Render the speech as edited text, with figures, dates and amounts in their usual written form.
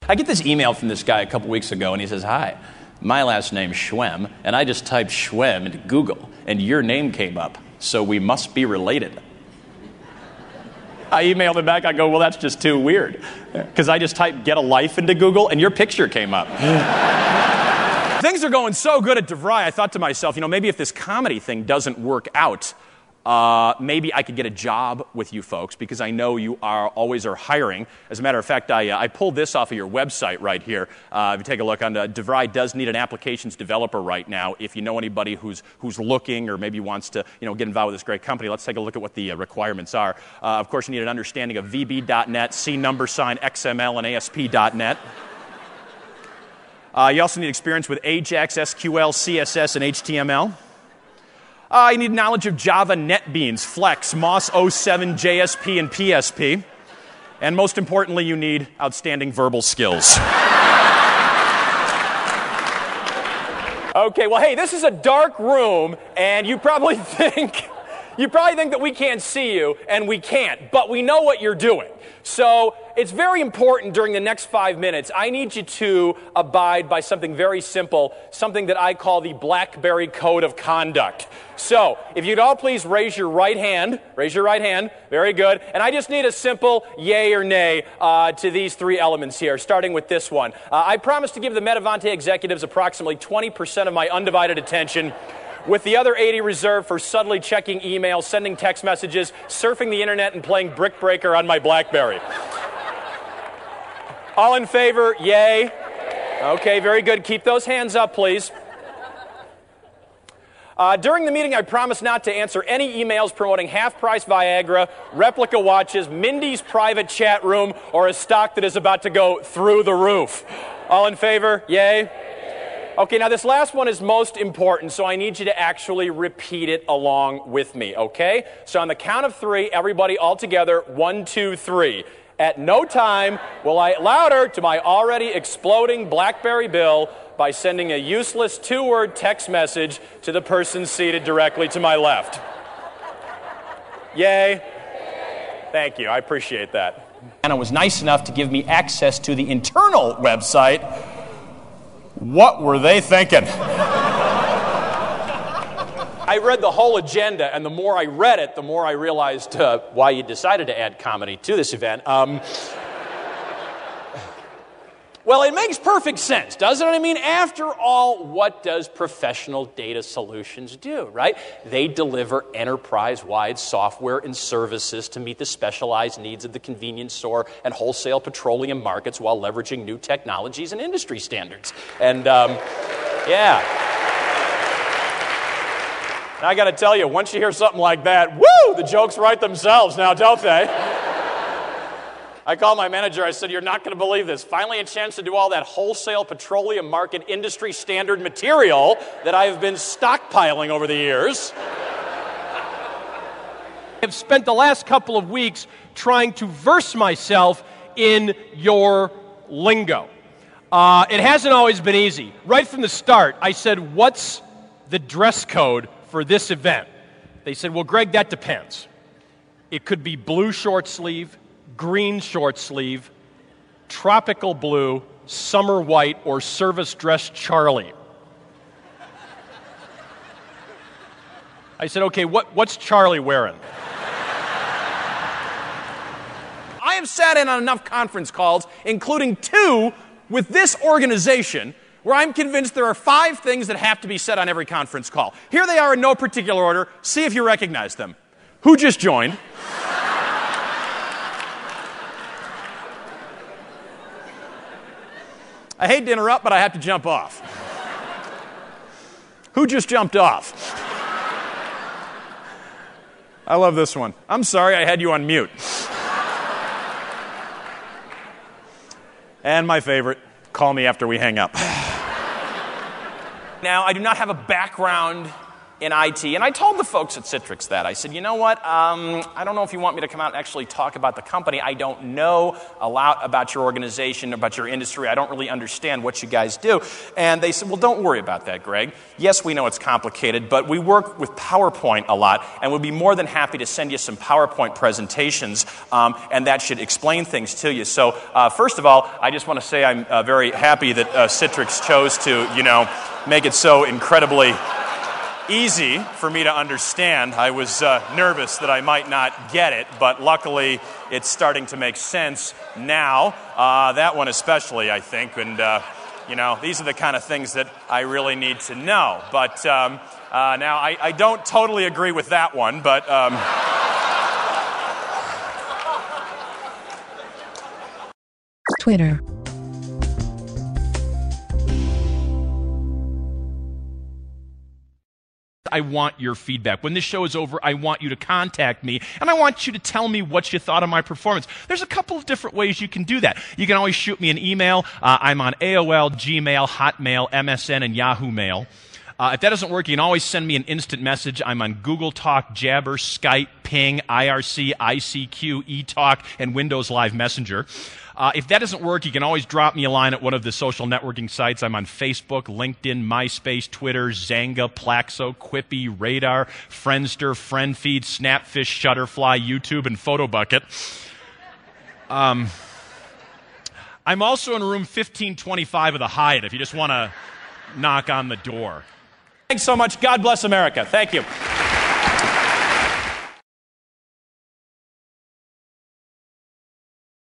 I get this email from this guy a couple weeks ago, and he says, "Hi, my last name's Schwem, and I just typed Schwem into Google, and your name came up, so we must be related." I emailed him back. I go, "Well, that's just too weird, because I just typed get a life into Google, and your picture came up." Things are going so good at DeVry, I thought to myself, maybe if this comedy thing doesn't work out, maybe I could get a job with you folks, because I know you always are hiring. As a matter of fact, I pulled this off of your website right here. If you take a look, DeVry does need an applications developer right now. If you know anybody who's looking or maybe wants to get involved with this great company, let's take a look at what the requirements are. Of course, you need an understanding of VB.net, XML, and ASP.net. You also need experience with Ajax, SQL, CSS, and HTML. You need knowledge of Java, NetBeans, Flex, MOS 07, JSP, and PSP. And most importantly, you need outstanding verbal skills. Okay, well, hey, this is a dark room, and you probably think that we can't see you, and we can't, but we know what you're doing. So it's very important during the next 5 minutes. I need you to abide by something very simple, something that I call the BlackBerry Code of Conduct. So if you'd all please raise your right hand. Raise your right hand. Very good. And I just need a simple yay or nay to these three elements here, starting with this one. I promise to give the Metavante executives approximately 20% of my undivided attention, with the other 80 reserved for subtly checking emails, sending text messages, surfing the internet, and playing Brick Breaker on my BlackBerry. All in favor? Yay. Okay, very good. Keep those hands up, please. During the meeting, I promise not to answer any emails promoting half-price Viagra, replica watches, Mindy's private chat room, or a stock that is about to go through the roof. All in favor? Yay. Okay, now this last one is most important, so I need you to actually repeat it along with me, okay? So on the count of three, everybody all together, 1, 2, 3. At no time will I louder to my already exploding BlackBerry bill by sending a useless 2-word text message to the person seated directly to my left. Yay? Thank you, I appreciate that. Anna was nice enough to give me access to the internal website. What were they thinking? I read the whole agenda, and the more I read it, the more I realized why you decided to add comedy to this event. Well, it makes perfect sense, doesn't it? I mean, after all, what does Professional Data Solutions do, right? They deliver enterprise-wide software and services to meet the specialized needs of the convenience store and wholesale petroleum markets while leveraging new technologies and industry standards. And, yeah. I got to tell you, once you hear something like that, woo, the jokes write themselves now, don't they? I called my manager. I said, "You're not going to believe this. Finally a chance to do all that wholesale petroleum market industry standard material that I have been stockpiling over the years." I've spent the last couple of weeks trying to verse myself in your lingo. It hasn't always been easy. Right from the start, I said, "What's the dress code for this event?" They said, "Well, Greg, that depends. It could be blue short sleeve, green short sleeve, tropical blue, summer white, or service dress Charlie." I said, "Okay, what's Charlie wearing?" I have sat in on enough conference calls, including 2 with this organization, where I'm convinced there are 5 things that have to be said on every conference call. Here they are in no particular order. See if you recognize them. Who just joined? I hate to interrupt, but I have to jump off. Who just jumped off? I love this one. I'm sorry, I had you on mute. And my favorite, call me after we hang up. Now, I do not have a background in IT. And I told the folks at Citrix that. I said, you know what, I don't know if you want me to come out and actually talk about the company. I don't know a lot about your organization, about your industry. I don't really understand what you guys do. And they said, well, don't worry about that, Greg. Yes, we know it's complicated, but we work with PowerPoint a lot, and we'll be more than happy to send you some PowerPoint presentations, and that should explain things to you. So first of all, I just want to say I'm very happy that Citrix chose to, make it so incredibly easy for me to understand. I was nervous that I might not get it, but luckily it's starting to make sense now. That one especially, I think, and these are the kind of things that I really need to know. But now I don't totally agree with that one, but Twitter. I want your feedback. When this show is over, I want you to contact me, and I want you to tell me what you thought of my performance. There's a couple of different ways you can do that. You can always shoot me an email. I'm on AOL, Gmail, Hotmail, MSN, and Yahoo Mail. If that doesn't work, you can always send me an instant message. I'm on Google Talk, Jabber, Skype, Ping, IRC, ICQ, eTalk, and Windows Live Messenger. If that doesn't work, you can always drop me a line at one of the social networking sites. I'm on Facebook, LinkedIn, MySpace, Twitter, Zanga, Plaxo, Quippy, Radar, Friendster, FriendFeed, Snapfish, Shutterfly, YouTube, and PhotoBucket. I'm also in room 1525 of the Hyatt if you just want to knock on the door. Thanks so much. God bless America. Thank you.